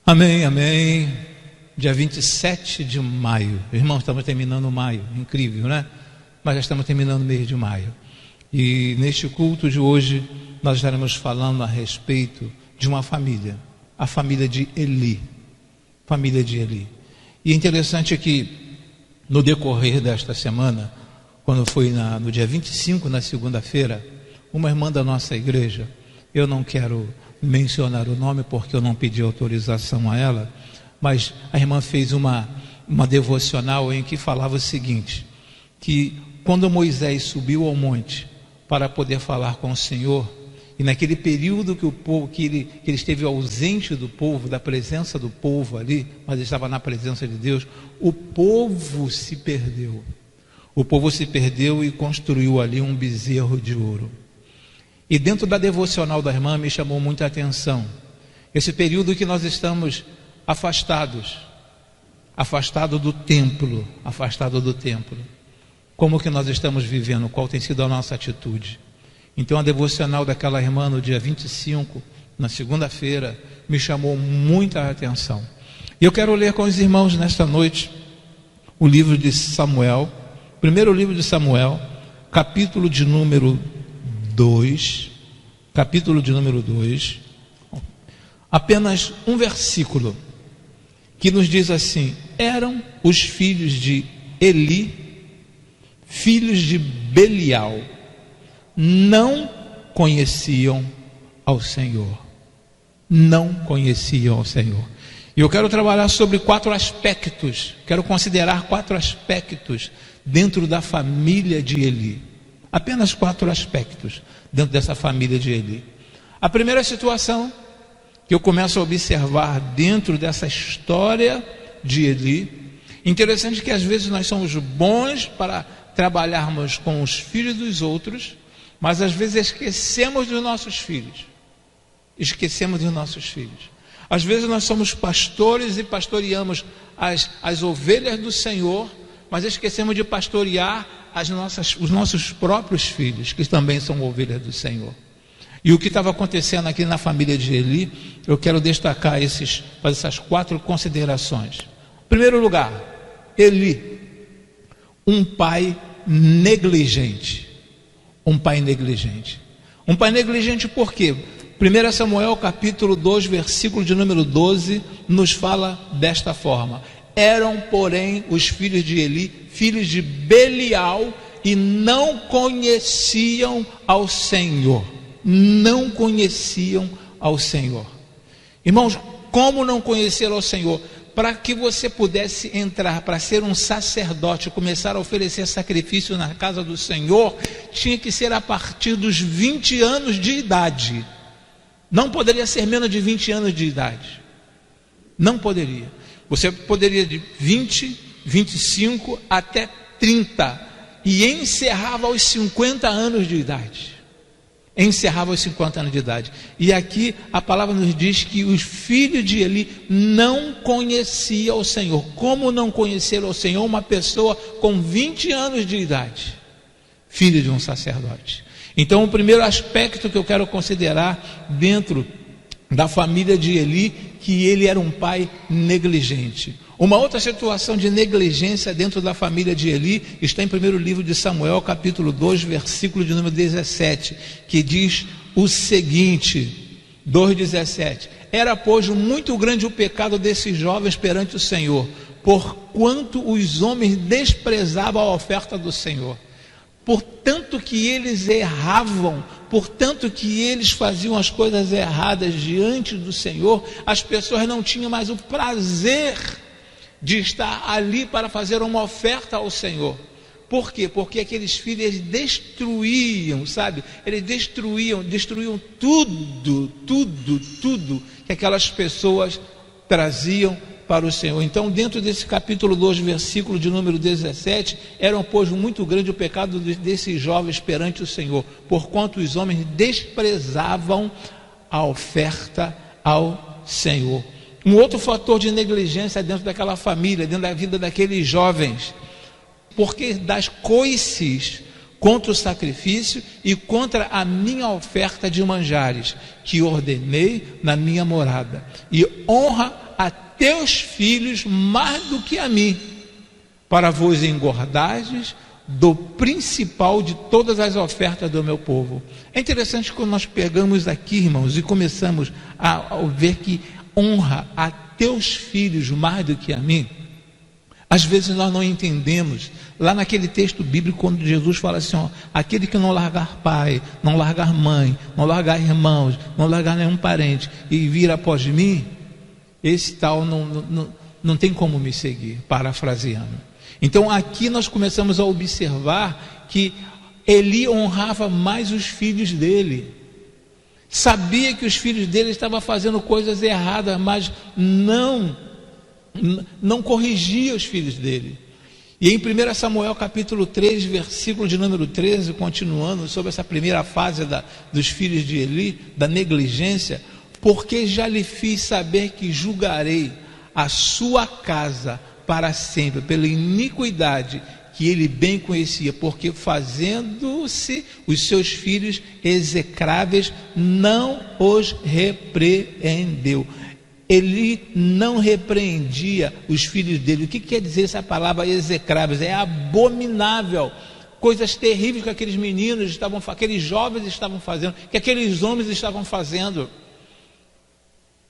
Amém, amém. Dia 27 de maio. Irmãos, estamos terminando maio. Incrível, né? Mas já estamos terminando o mês de maio. E neste culto de hoje, nós estaremos falando a respeito de uma família. A família de Eli. Família de Eli. E é interessante que, no decorrer desta semana, quando foi no dia 25, na segunda-feira, uma irmã da nossa igreja, eu não quero mencionar o nome porque eu não pedi autorização a ela, mas a irmã fez uma devocional em que falava o seguinte, que quando Moisés subiu ao monte para poder falar com o Senhor, e naquele período que o povo, que ele esteve ausente do povo, da presença do povo ali, mas estava na presença de Deus, o povo se perdeu. O povo se perdeu e construiu ali um bezerro de ouro. E dentro da devocional da irmã me chamou muita atenção esse período que nós estamos afastados do templo, como que nós estamos vivendo, qual tem sido a nossa atitude. Então a devocional daquela irmã no dia 25, na segunda-feira, me chamou muita atenção. E eu quero ler com os irmãos nesta noite o livro de Samuel, primeiro livro de Samuel, capítulo de número 2, apenas um versículo que nos diz assim: eram os filhos de Eli, filhos de Belial, não conheciam ao Senhor. Não conheciam ao Senhor. E eu quero trabalhar sobre quero considerar 4 aspectos dentro da família de Eli. Apenas 4 aspectos dentro dessa família de Eli. A primeira situação que eu começo a observar dentro dessa história de Eli, interessante que às vezes nós somos bons para trabalharmos com os filhos dos outros, mas às vezes esquecemos dos nossos filhos. Às vezes nós somos pastores e pastoreamos as ovelhas do Senhor, mas esquecemos de pastorear os nossos próprios filhos, que também são ovelhas do Senhor. E o que estava acontecendo aqui na família de Eli, eu quero destacar fazer essas 4 considerações. Em primeiro lugar, Eli, um pai negligente. Um pai negligente por quê? 1 Samuel capítulo 2, versículo de número 12, nos fala desta forma: eram, porém, os filhos de Eli, filhos de Belial, e não conheciam ao Senhor. Não conheciam ao Senhor. Irmãos, como não conhecer ao Senhor? Para que você pudesse entrar para ser um sacerdote, começar a oferecer sacrifício na casa do Senhor, tinha que ser a partir dos 20 anos de idade. Não poderia ser menos de 20 anos de idade. Não poderia. Você poderia de 20, 25 até 30 e encerrava aos 50 anos de idade. E aqui a palavra nos diz que os filhos de Eli não conheciam o Senhor. Como não conhecer o Senhor uma pessoa com 20 anos de idade? Filho de um sacerdote. Então o primeiro aspecto que eu quero considerar dentro da família de Eli, que ele era um pai negligente. Uma outra situação de negligência dentro da família de Eli está em 1º livro de Samuel, capítulo 2, versículo de número 17, que diz o seguinte, 2,17: era, pois, muito grande o pecado desses jovens perante o Senhor, porquanto os homens desprezavam a oferta do Senhor. Portanto que eles erravam, portanto que eles faziam as coisas erradas diante do Senhor, as pessoas não tinham mais o prazer de estar ali para fazer uma oferta ao Senhor. Por quê? Porque aqueles filhos eles destruíam, eles destruíam tudo que aquelas pessoas traziam para o Senhor. Então, dentro desse capítulo 2, versículo de número 17, eram, pois, muito grande o pecado desses jovens perante o Senhor, porquanto os homens desprezavam a oferta ao Senhor. Um outro fator de negligência dentro daquela família, dentro da vida daqueles jovens, porque das coices contra o sacrifício e contra a minha oferta de manjares, que ordenei na minha morada, e honra teus filhos mais do que a mim, para vos engordardes do principal de todas as ofertas do meu povo. É interessante quando nós pegamos aqui, irmãos, e começamos a ver que honra a teus filhos mais do que a mim. Às vezes nós não entendemos, lá naquele texto bíblico, quando Jesus fala assim, ó, aquele que não largar pai, não largar mãe, não largar irmãos, não largar nenhum parente e vir após mim, esse tal não tem como me seguir, parafraseando. Então aqui nós começamos a observar que Eli honrava mais os filhos dele, sabia que os filhos dele estavam fazendo coisas erradas, mas não corrigia os filhos dele. E em 1 Samuel capítulo 3, versículo de número 13, continuando sobre essa primeira fase dos filhos de Eli, da negligência, porque já lhe fiz saber que julgarei a sua casa para sempre, pela iniquidade que ele bem conhecia, porque fazendo-se os seus filhos execráveis, não os repreendeu. Ele não repreendia os filhos dele. O que quer dizer essa palavra execráveis? É abominável, coisas terríveis que aqueles meninos aqueles jovens estavam fazendo, que aqueles homens estavam fazendo.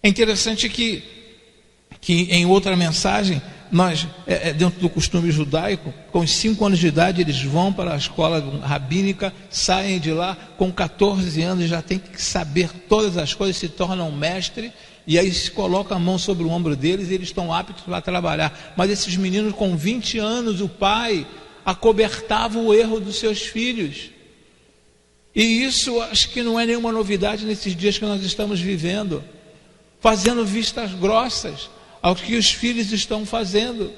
É interessante que em outra mensagem, nós, dentro do costume judaico, com os 5 anos de idade, eles vão para a escola rabínica, saem de lá, com 14 anos já tem que saber todas as coisas, se tornam mestre, e aí se coloca a mão sobre o ombro deles e eles estão aptos para trabalhar. Mas esses meninos com 20 anos, o pai acobertava o erro dos seus filhos. E isso acho que não é nenhuma novidade nesses dias que nós estamos vivendo, fazendo vistas grossas ao que os filhos estão fazendo.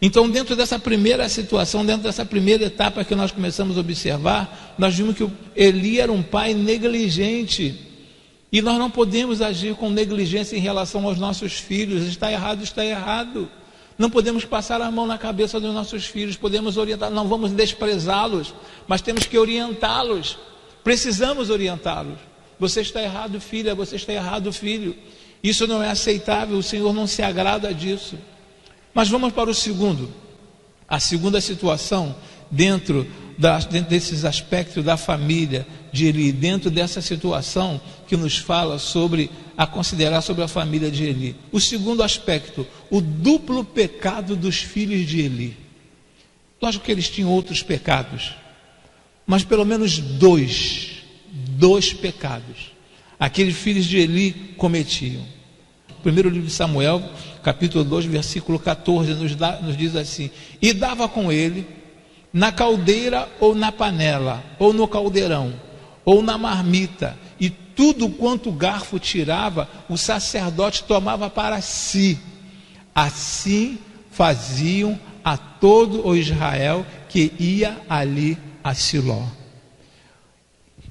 Então, dentro dessa primeira situação, dentro dessa primeira etapa que nós começamos a observar, nós vimos que Eli era um pai negligente, e nós não podemos agir com negligência em relação aos nossos filhos. Está errado, está errado. Não podemos passar a mão na cabeça dos nossos filhos, podemos orientar, não vamos desprezá-los, mas temos que orientá-los, precisamos orientá-los. Você está errado, filha, você está errado, filho. Isso não é aceitável, o Senhor não se agrada disso. Mas vamos para a segunda situação, dentro desses aspectos da família de Eli, dentro dessa situação que nos fala a considerar sobre a família de Eli. O segundo aspecto, o duplo pecado dos filhos de Eli. Lógico que eles tinham outros pecados, mas pelo menos dois pecados aqueles filhos de Eli cometiam. Primeiro livro de Samuel, capítulo 2, versículo 14, nos diz assim: e dava com ele na caldeira ou na panela, ou no caldeirão, ou na marmita, e tudo quanto o garfo tirava, o sacerdote tomava para si. Assim faziam a todo o Israel que ia ali a Siló.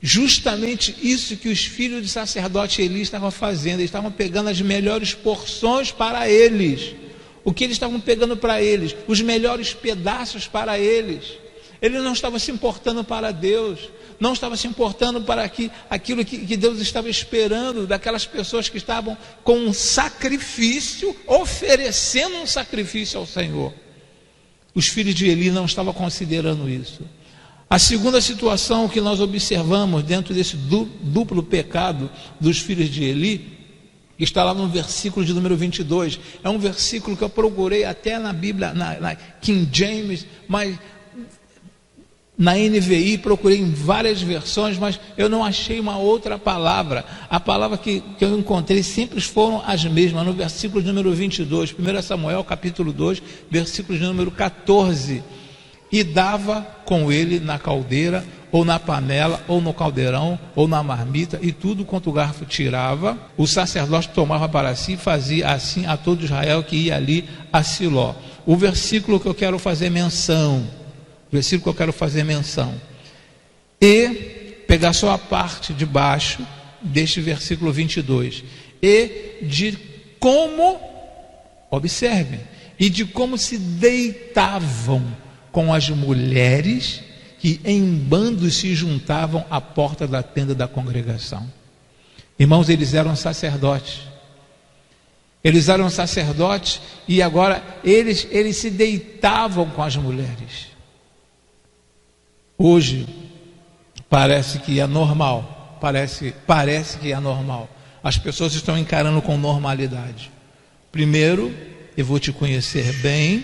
Justamente isso que os filhos do sacerdote Eli estavam fazendo. Eles estavam pegando as melhores porções para eles. O que eles estavam pegando para eles? Os melhores pedaços para eles. Ele não estava se importando para Deus, não estava se importando para aquilo que Deus estava esperando daquelas pessoas que estavam com um sacrifício, oferecendo um sacrifício ao Senhor. Os filhos de Eli não estavam considerando isso. A segunda situação que nós observamos dentro desse duplo pecado dos filhos de Eli, que está lá no versículo de número 22, é um versículo que eu procurei até na Bíblia, na King James, mas na NVI, procurei em várias versões, mas eu não achei uma outra palavra. A palavra que eu encontrei sempre foram as mesmas, no versículo de número 22, 1 Samuel capítulo 2, versículo de número 14. E dava com ele na caldeira, ou na panela, ou no caldeirão, ou na marmita, e tudo quanto o garfo tirava, o sacerdote tomava para si, e fazia assim a todo Israel que ia ali a Siló. O versículo que eu quero fazer menção, e pegar só a parte de baixo deste versículo 22, e de como, observem, e de como se deitavam com as mulheres que em bandos se juntavam à porta da tenda da congregação. Irmãos, eles eram sacerdotes, Eles eram sacerdotes e agora eles se deitavam com as mulheres. Hoje parece que é normal, parece que é normal. As pessoas estão encarando com normalidade. Primeiro, eu vou te conhecer bem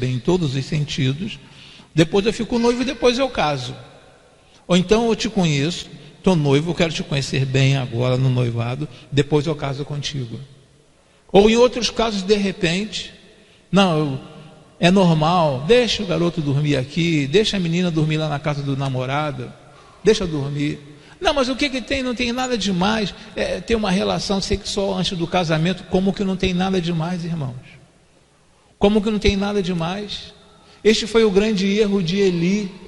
em todos os sentidos. Depois eu fico noivo e depois eu caso. Ou então eu te conheço, estou noivo, eu quero te conhecer bem agora no noivado, depois eu caso contigo. Ou em outros casos, de repente, não, é normal, deixa o garoto dormir aqui, deixa a menina dormir lá na casa do namorado, deixa dormir. Não, mas o que tem? Não tem nada demais ter uma relação sexual antes do casamento. Como que não tem nada demais, irmãos? Como que não tem nada demais? Este foi o grande erro de Eli.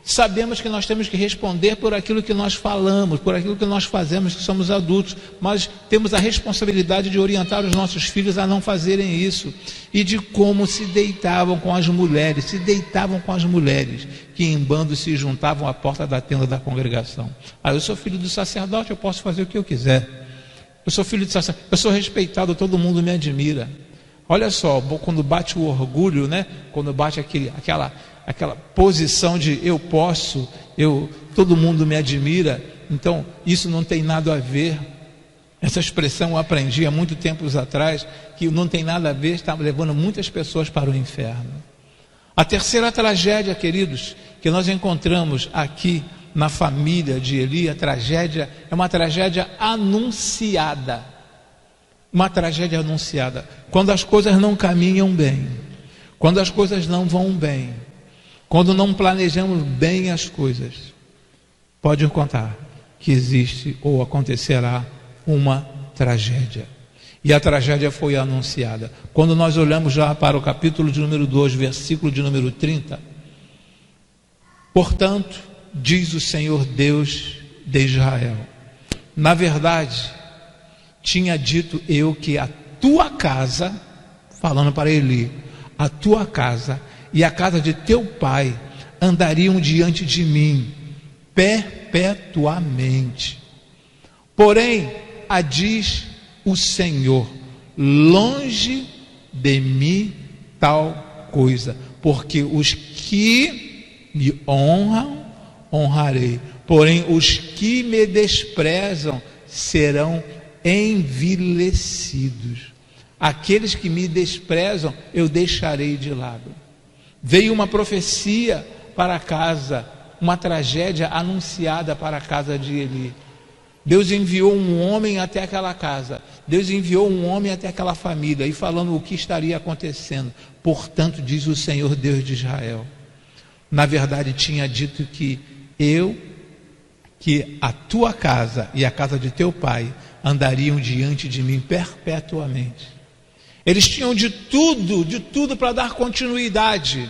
Sabemos que nós temos que responder por aquilo que nós falamos, por aquilo que nós fazemos, que somos adultos, mas temos a responsabilidade de orientar os nossos filhos a não fazerem isso, e de como se deitavam com as mulheres, que em bando se juntavam à porta da tenda da congregação. Eu sou filho do sacerdote, eu posso fazer o que eu quiser. Eu sou filho de sacerdote, eu sou respeitado, todo mundo me admira. Olha só, quando bate o orgulho, né? Quando bate aquela posição de eu posso, todo mundo me admira, então isso não tem nada a ver. Essa expressão eu aprendi há muito tempos atrás, que não tem nada a ver, está levando muitas pessoas para o inferno. A terceira tragédia, queridos, que nós encontramos aqui na família de Eli, a tragédia é uma tragédia anunciada. Uma tragédia anunciada. Quando as coisas não caminham bem, quando as coisas não vão bem, quando não planejamos bem as coisas, pode contar que existe ou acontecerá uma tragédia. E a tragédia foi anunciada. Quando nós olhamos já para o capítulo de número 2, versículo de número 30, portanto, diz o Senhor Deus de Israel, na verdade, tinha dito eu que a tua casa, falando para Eli, a tua casa e a casa de teu pai andariam diante de mim perpetuamente. Porém, diz o Senhor, longe de mim tal coisa, porque os que me honram, honrarei, porém os que me desprezam serão envilecidos. Aqueles que me desprezam eu deixarei de lado. Veio uma profecia para a casa, uma tragédia anunciada para a casa de Eli. Deus enviou um homem até aquela casa, Deus enviou um homem até aquela família, e falando o que estaria acontecendo. Portanto, diz o Senhor Deus de Israel, na verdade tinha dito que a tua casa e a casa de teu pai andariam diante de mim perpetuamente. Eles tinham de tudo para dar continuidade,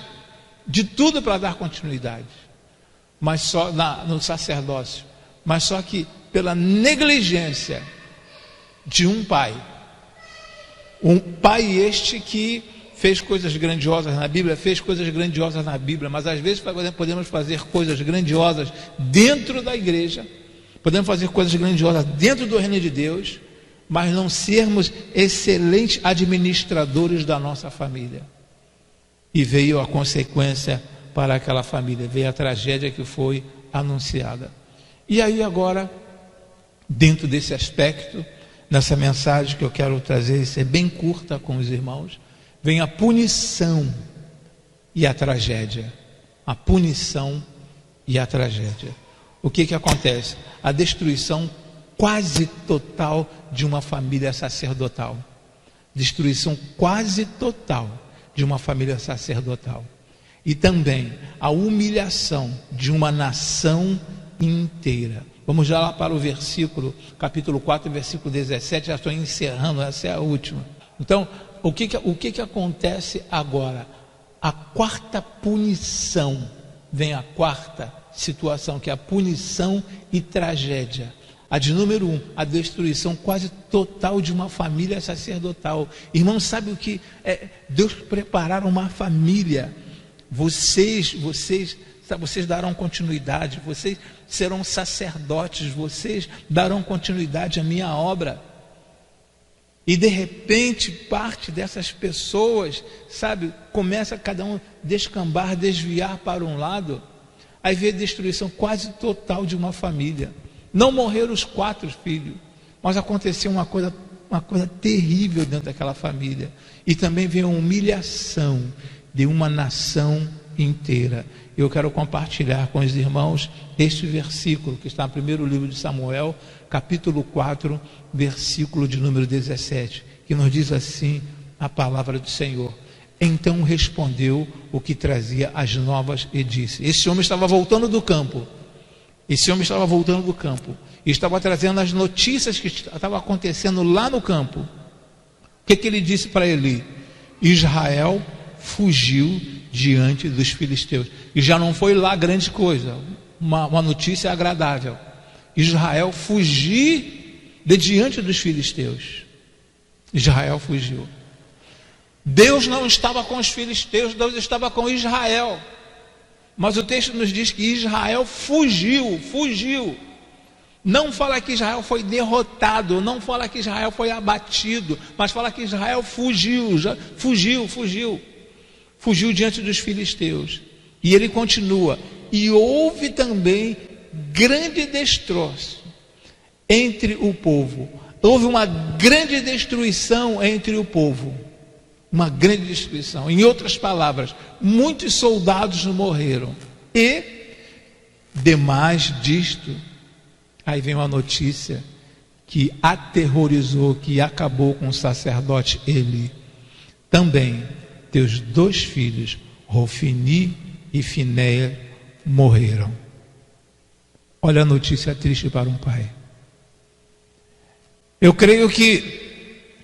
mas só no sacerdócio, mas só que pela negligência de um pai este que fez coisas grandiosas na Bíblia, mas às vezes podemos fazer coisas grandiosas dentro da igreja, podemos fazer coisas grandiosas dentro do reino de Deus, mas não sermos excelentes administradores da nossa família. E veio a consequência para aquela família, veio a tragédia que foi anunciada. E aí agora, dentro desse aspecto, nessa mensagem que eu quero trazer, ser bem curta com os irmãos, vem a punição e a tragédia. A punição e a tragédia. O que acontece? A destruição quase total de uma família sacerdotal. Destruição quase total de uma família sacerdotal. E também a humilhação de uma nação inteira. Vamos já lá para o capítulo 4, versículo 17, já estou encerrando, essa é a última. Então, o que acontece agora? A quarta punição, vem a quarta situação, que é a punição e tragédia. A de número 1, a destruição quase total de uma família sacerdotal. Irmãos, sabe o que é? Deus preparar uma família. Vocês darão continuidade, vocês serão sacerdotes, vocês darão continuidade à minha obra. E de repente parte dessas pessoas, sabe, começa cada um descambar, desviar para um lado. Aí vê a destruição quase total de uma família. Não morreram os 4 filhos, mas aconteceu uma coisa terrível dentro daquela família. E também veio a humilhação de uma nação inteira. Eu quero compartilhar com os irmãos este versículo que está no primeiro livro de Samuel, capítulo 4, versículo de número 17, que nos diz assim a palavra do Senhor. Então respondeu o que trazia as novas e disse: esse homem estava voltando do campo. Esse homem estava voltando do campo e estava trazendo as notícias que estavam acontecendo lá no campo. O que ele disse para Eli? Israel fugiu diante dos filisteus. E já não foi lá grande coisa, uma notícia agradável. Israel fugiu de diante dos filisteus. Israel fugiu. Deus não estava com os filisteus, Deus estava com Israel. Mas o texto nos diz que Israel fugiu. Não fala que Israel foi derrotado, não fala que Israel foi abatido, mas fala que Israel fugiu diante dos filisteus. E ele continua: e houve também grande destroço entre o povo. Houve uma grande destruição entre o povo. Uma grande destruição. Em outras palavras, muitos soldados morreram. E, demais disto, aí vem uma notícia que aterrorizou, que acabou com o sacerdote Eli. Também teus 2 filhos, Rofini e Finéia, morreram. Olha a notícia triste para um pai. Eu creio que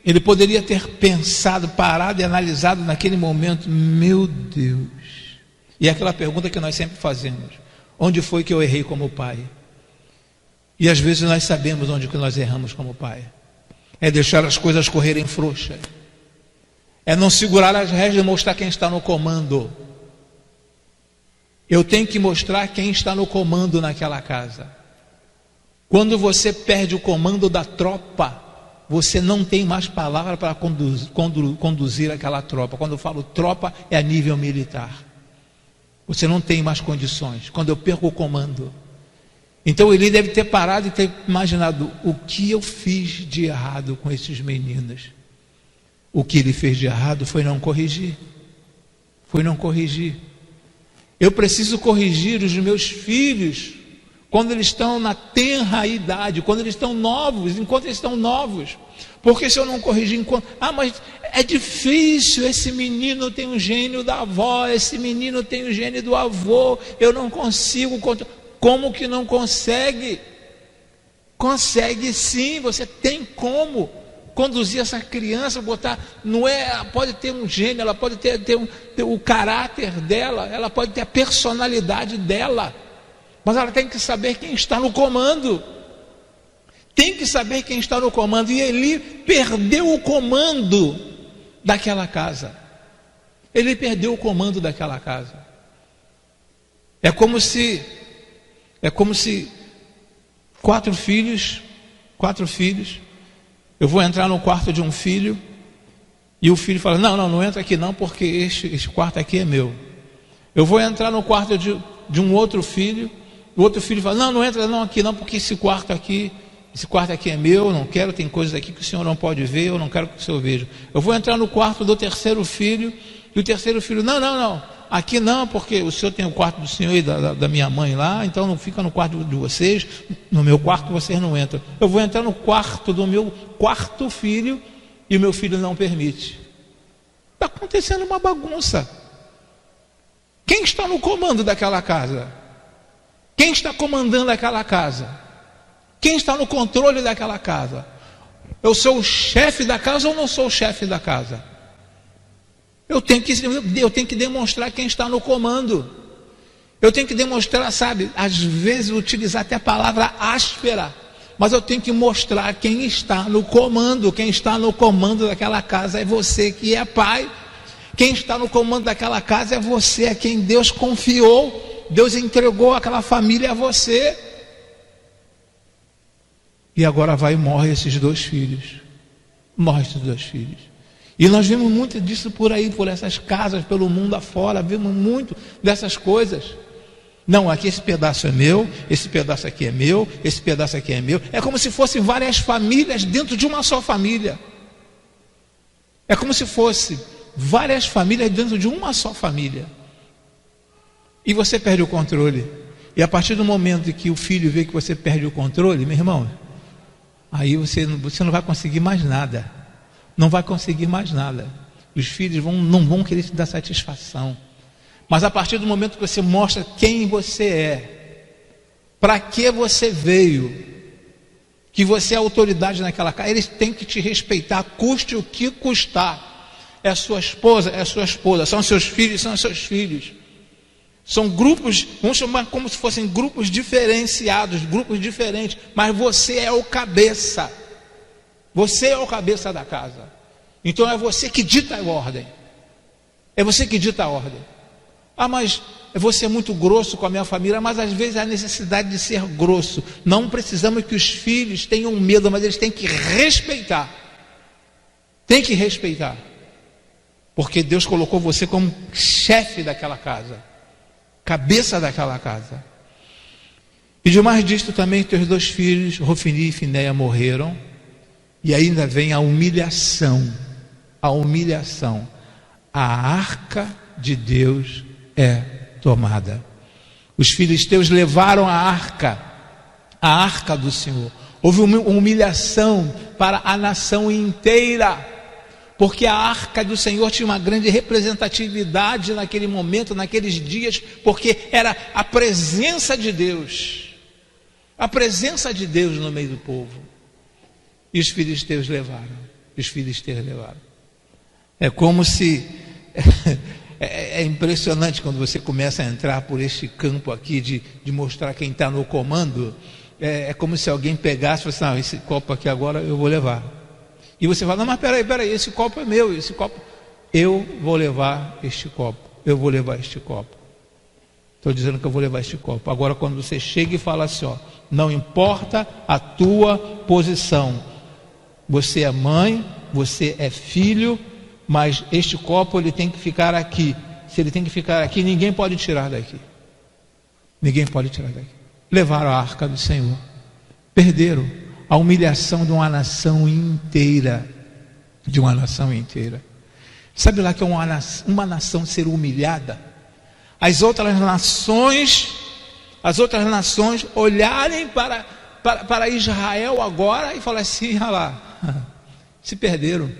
ele poderia ter pensado, parado e analisado naquele momento: meu Deus. E é aquela pergunta que nós sempre fazemos: onde foi que eu errei como pai? E às vezes nós sabemos onde que nós erramos como pai. É deixar as coisas correrem frouxas. É não segurar as rédeas e mostrar quem está no comando. Eu tenho que mostrar quem está no comando naquela casa. Quando você perde o comando da tropa, você não tem mais palavra para conduzir aquela tropa. Quando eu falo tropa, é a nível militar. Você não tem mais condições. Quando eu perco o comando. Então ele deve ter parado e ter imaginado: o que eu fiz de errado com esses meninos? O que ele fez de errado foi não corrigir. Eu preciso corrigir os meus filhos quando eles estão na tenra idade, quando eles estão novos, enquanto eles estão novos. Porque se eu não corrigir enquanto... mas é difícil, esse menino tem o gênio da avó, esse menino tem o gênio do avô, eu não consigo... Como que não consegue? Consegue sim, você tem como conduzir essa criança, botar... Não é, pode ter um gênio, ela pode ter o caráter dela, ela pode ter a personalidade dela, mas ela tem que saber quem está no comando. Tem que saber quem está no comando. E Eli perdeu o comando daquela casa. Ele perdeu o comando daquela casa. É como se 4 filhos, eu vou entrar no quarto de um filho, e o filho fala: não entra aqui não, porque este quarto aqui é meu. Eu vou entrar no quarto de um outro filho, o outro filho fala: não entra não aqui não, porque esse quarto aqui é meu, eu não quero, tem coisas aqui que o senhor não pode ver, eu não quero que o senhor veja. Eu vou entrar no quarto do terceiro filho, e o terceiro filho: não, aqui não, porque o senhor tem o quarto do senhor e da minha mãe lá, então não fica no quarto de vocês, no meu quarto vocês não entram. Eu vou entrar no quarto do meu quarto filho, e o meu filho não permite. Está acontecendo uma bagunça. Quem está no comando daquela casa? Quem está comandando aquela casa? Quem está no controle daquela casa? Eu sou o chefe da casa ou não sou o chefe da casa? Eu tenho que demonstrar quem está no comando. Eu tenho que demonstrar, sabe, às vezes utilizar até a palavra áspera, mas eu tenho que mostrar quem está no comando. Quem está no comando daquela casa é você que é pai. Quem está no comando daquela casa é você, a quem Deus confiou. Deus entregou aquela família a você. E agora vai e morre esses 2 filhos. Morre os 2 filhos. E nós vemos muito disso por aí, por essas casas, pelo mundo afora, vemos muito dessas coisas. Não, aqui esse pedaço é meu, esse pedaço aqui é meu, esse pedaço aqui é meu. É como se fossem várias famílias dentro de uma só família. É como se fosse várias famílias dentro de uma só família. E você perde o controle. E a partir do momento em que o filho vê que você perde o controle, meu irmão, aí você não vai conseguir mais nada. Não vai conseguir mais nada. Os filhos não vão querer te dar satisfação. Mas a partir do momento que você mostra quem você é, para que você veio, que você é autoridade naquela casa, eles têm que te respeitar, custe o que custar. É sua esposa, são seus filhos, são seus filhos. São grupos, vamos chamar como se fossem grupos diferenciados, grupos diferentes, mas você é o cabeça. Você é o cabeça da casa. Então é você que dita a ordem. É você que dita a ordem. Ah, mas você é muito grosso com a minha família. Mas às vezes há necessidade de ser grosso. Não precisamos que os filhos tenham medo, mas eles têm que respeitar. Tem que respeitar. Porque Deus colocou você como chefe daquela casa, cabeça daquela casa. E demais disto também, teus 2 filhos, Rofini e Finéia, morreram. E ainda vem a humilhação. A humilhação. A arca de Deus é tomada. Os filisteus levaram a arca do Senhor. Houve uma humilhação para a nação inteira, porque a arca do Senhor tinha uma grande representatividade naquele momento, naqueles dias, porque era a presença de Deus, no meio do povo. E os filisteus levaram. É como se é impressionante quando você começa a entrar por este campo aqui de mostrar quem está no comando. É como se alguém pegasse e falasse: não, esse copo aqui agora eu vou levar. E você fala: não, mas peraí, esse copo é meu, eu vou levar este copo. Estou dizendo que eu vou levar este copo. Agora, quando você chega e fala assim, ó, não importa a tua posição, você é mãe, você é filho, mas este copo ele tem que ficar aqui. Se ele tem que ficar aqui, ninguém pode tirar daqui. Levaram a arca do Senhor. Perderam a humilhação de uma nação inteira. Sabe lá que é uma nação ser humilhada? As outras nações olharem para Israel agora e falar assim: olha lá, se perderam.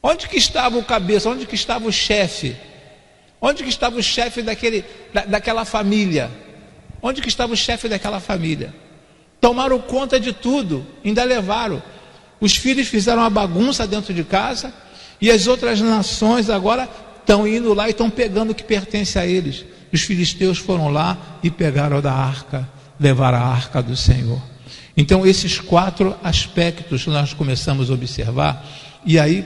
Onde que estava o cabeça? Onde que estava o chefe? Onde que estava o chefe daquela família? Onde que estava o chefe daquela família? Tomaram conta de tudo, ainda levaram. Os filhos fizeram uma bagunça dentro de casa, e as outras nações agora estão indo lá e estão pegando o que pertence a eles. Os filisteus foram lá e pegaram da arca, levaram a arca do Senhor. Então esses 4 aspectos nós começamos a observar, e aí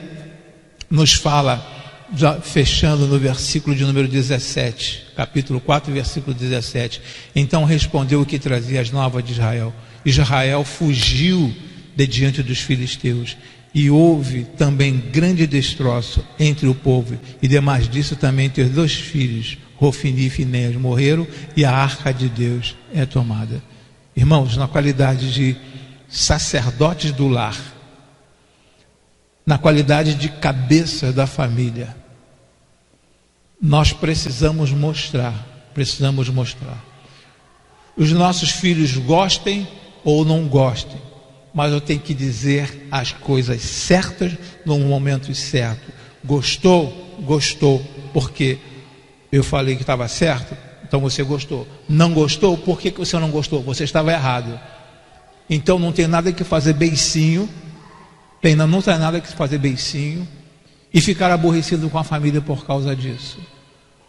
nos fala, já fechando no versículo de número 17, capítulo 4, versículo 17. Então respondeu o que trazia as novas de Israel. Israel fugiu de diante dos filisteus, e houve também grande destroço entre o povo, e demais disso também teus 2 filhos, Rofini e Finéias, morreram, e a arca de Deus é tomada. Irmãos, na qualidade de sacerdotes do lar, na qualidade de cabeça da família, nós precisamos mostrar. Os nossos filhos gostem ou não gostem, mas eu tenho que dizer as coisas certas no momento certo. Gostou, porque eu falei que estava certo, então você gostou. Não gostou, por que você não gostou? Você estava errado. Então não tem nada que fazer beicinho, e ficar aborrecido com a família por causa disso.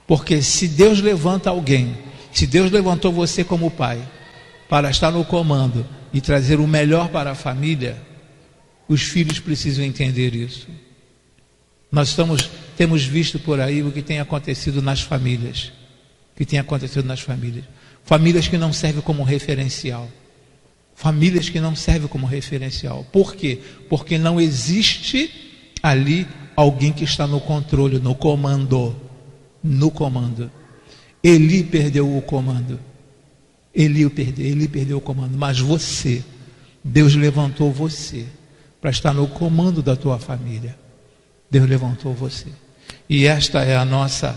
Porque se Deus levanta alguém, se Deus levantou você como pai para estar no comando e trazer o melhor para a família, os filhos precisam entender isso. Nós temos visto por aí o que tem acontecido nas famílias. Famílias que não servem como referencial. Famílias que não servem como referencial. Por quê? Porque não existe ali alguém que está no controle, no comando. No comando. Eli perdeu o comando. Eli perdeu o comando. Mas você, Deus levantou você para estar no comando da tua família. Deus levantou você. E esta é a nossa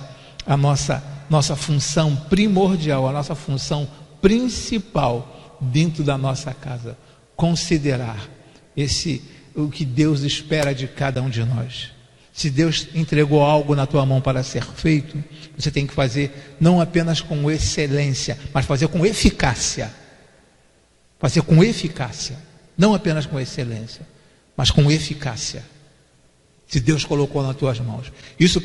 função primordial, a nossa função principal dentro da nossa casa. Considerar o que Deus espera de cada um de nós. Se Deus entregou algo na tua mão para ser feito, você tem que fazer não apenas com excelência, mas fazer com eficácia. Fazer com eficácia. Não apenas com excelência, mas com eficácia. Se Deus colocou nas tuas mãos. Isso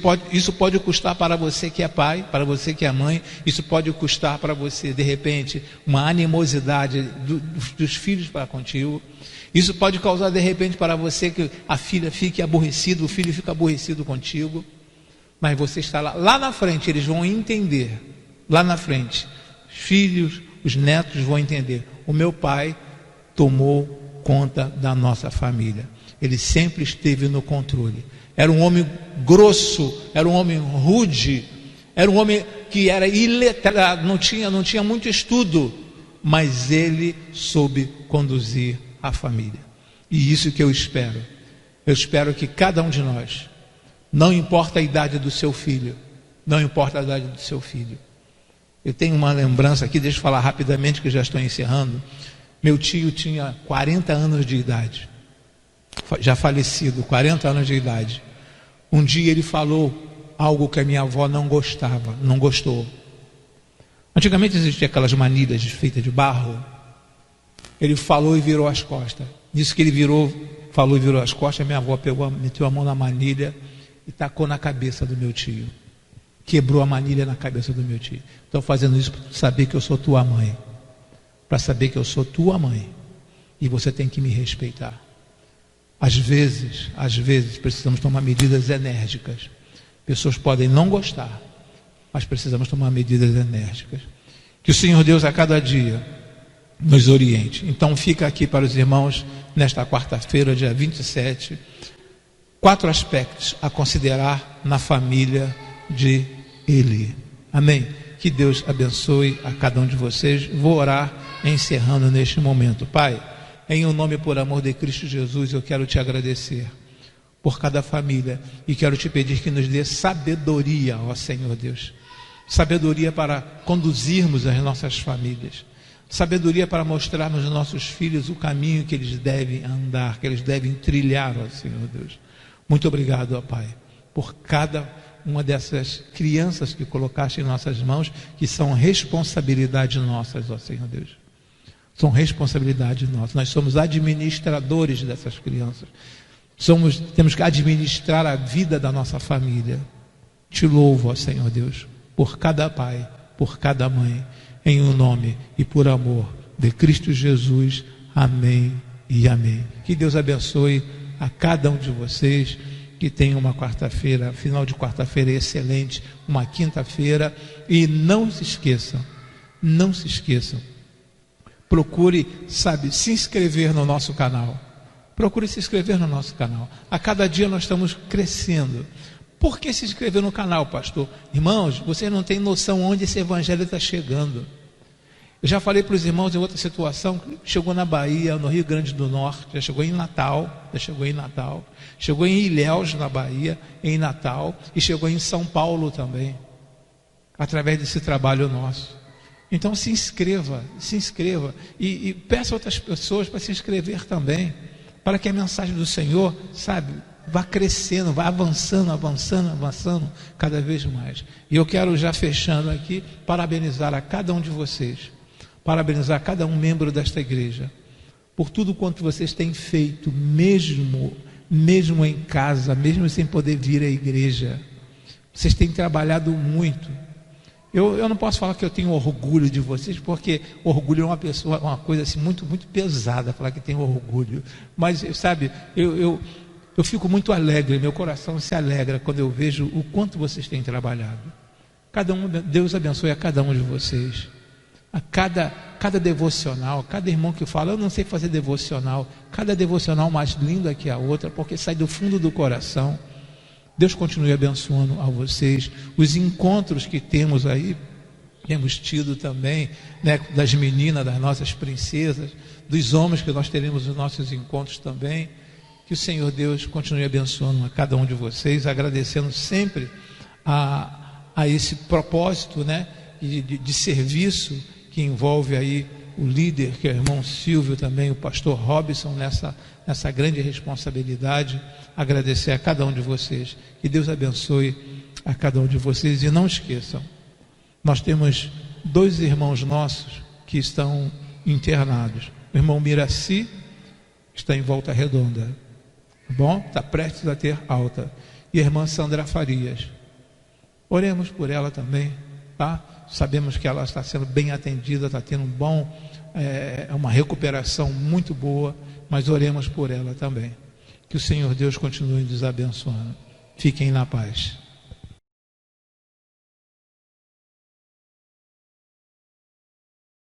pode custar para você que é pai, para você que é mãe. Isso pode custar para você, de repente, uma animosidade dos filhos para contigo. Isso pode causar, de repente, para você que a filha fique aborrecida, o filho fica aborrecido contigo. Mas você está lá. Lá na frente, eles vão entender. Lá na frente, os filhos, os netos vão entender. O meu pai tomou conta da nossa família. Ele sempre esteve no controle. Era um homem grosso, era um homem rude, era um homem que era iletrado, não tinha muito estudo, mas ele soube conduzir a família. E isso que eu espero. Eu espero que cada um de nós, não importa a idade do seu filho, não importa a idade do seu filho. Eu tenho uma lembrança aqui, deixa eu falar rapidamente que já estou encerrando. Meu tio tinha 40 anos de idade. Já falecido, 40 anos de idade. Um dia ele falou algo que a minha avó não gostou. Antigamente existiam aquelas manilhas feitas de barro. Ele falou e virou as costas. Nisso que ele falou e virou as costas, a minha avó meteu a mão na manilha e tacou na cabeça do meu tio. Quebrou a manilha na cabeça do meu tio. Estou fazendo isso para saber que eu sou tua mãe. Para saber que eu sou tua mãe. E você tem que me respeitar. Às vezes, precisamos tomar medidas enérgicas. Pessoas podem não gostar, mas precisamos tomar medidas enérgicas. Que o Senhor Deus a cada dia nos oriente. Então fica aqui para os irmãos, nesta quarta-feira, dia 27, 4 aspectos a considerar na família de Eli. Amém? Que Deus abençoe a cada um de vocês. Vou orar encerrando neste momento. Pai, em o nome e por amor de Cristo Jesus, eu quero te agradecer por cada família e quero te pedir que nos dê sabedoria, ó Senhor Deus. Sabedoria para conduzirmos as nossas famílias. Sabedoria para mostrarmos aos nossos filhos o caminho que eles devem andar, que eles devem trilhar, ó Senhor Deus. Muito obrigado, ó Pai, por cada uma dessas crianças que colocaste em nossas mãos, que são responsabilidade nossas, ó Senhor Deus. São responsabilidade nossa. Nós somos administradores dessas crianças. Temos que administrar a vida da nossa família. Te louvo, ó Senhor Deus, por cada pai, por cada mãe, em o nome e por amor de Cristo Jesus. Amém e amém. Que Deus abençoe a cada um de vocês, que tenha uma quarta-feira, final de quarta-feira excelente, uma quinta-feira, e não se esqueçam, procure, se inscrever no nosso canal. Procure se inscrever no nosso canal. A cada dia nós estamos crescendo. Por que se inscrever no canal, pastor? Irmãos, vocês não têm noção onde esse evangelho está chegando. Eu já falei para os irmãos em outra situação, chegou na Bahia, no Rio Grande do Norte, já chegou em Natal, chegou em Ilhéus, na Bahia, em Natal, e chegou em São Paulo também, através desse trabalho nosso. Então se inscreva e peça outras pessoas para se inscrever também, para que a mensagem do Senhor, vá crescendo, vá avançando cada vez mais. E eu quero, já fechando aqui, parabenizar a cada um de vocês, parabenizar cada um membro desta igreja, por tudo quanto vocês têm feito, mesmo em casa, mesmo sem poder vir à igreja. Vocês têm trabalhado muito. Eu não posso falar que eu tenho orgulho de vocês, porque orgulho é uma coisa assim muito, muito pesada, falar que tenho orgulho. Mas, eu fico muito alegre, meu coração se alegra quando eu vejo o quanto vocês têm trabalhado. Deus abençoe a cada um de vocês. a cada devocional, cada irmão que fala, eu não sei fazer devocional, cada devocional mais linda que a outra, porque sai do fundo do coração. Deus continue abençoando a vocês. Os encontros que temos aí, temos tido também, né, das meninas, das nossas princesas, dos homens que nós teremos os nossos encontros também. Que o Senhor Deus continue abençoando a cada um de vocês, agradecendo sempre a esse propósito, né, de serviço que envolve aí o líder, que é o irmão Silvio também, o pastor Robson, nessa grande responsabilidade. Agradecer a cada um de vocês. Que Deus abençoe a cada um de vocês. E não esqueçam, nós temos 2 irmãos nossos que estão internados. O irmão Miraci está em Volta Redonda, tá bom? Está prestes a ter alta. E a irmã Sandra Farias. Oremos por ela também, tá? Sabemos que ela está sendo bem atendida, está tendo uma recuperação muito boa, mas oremos por ela também. Que o Senhor Deus continue nos abençoando. Fiquem na paz.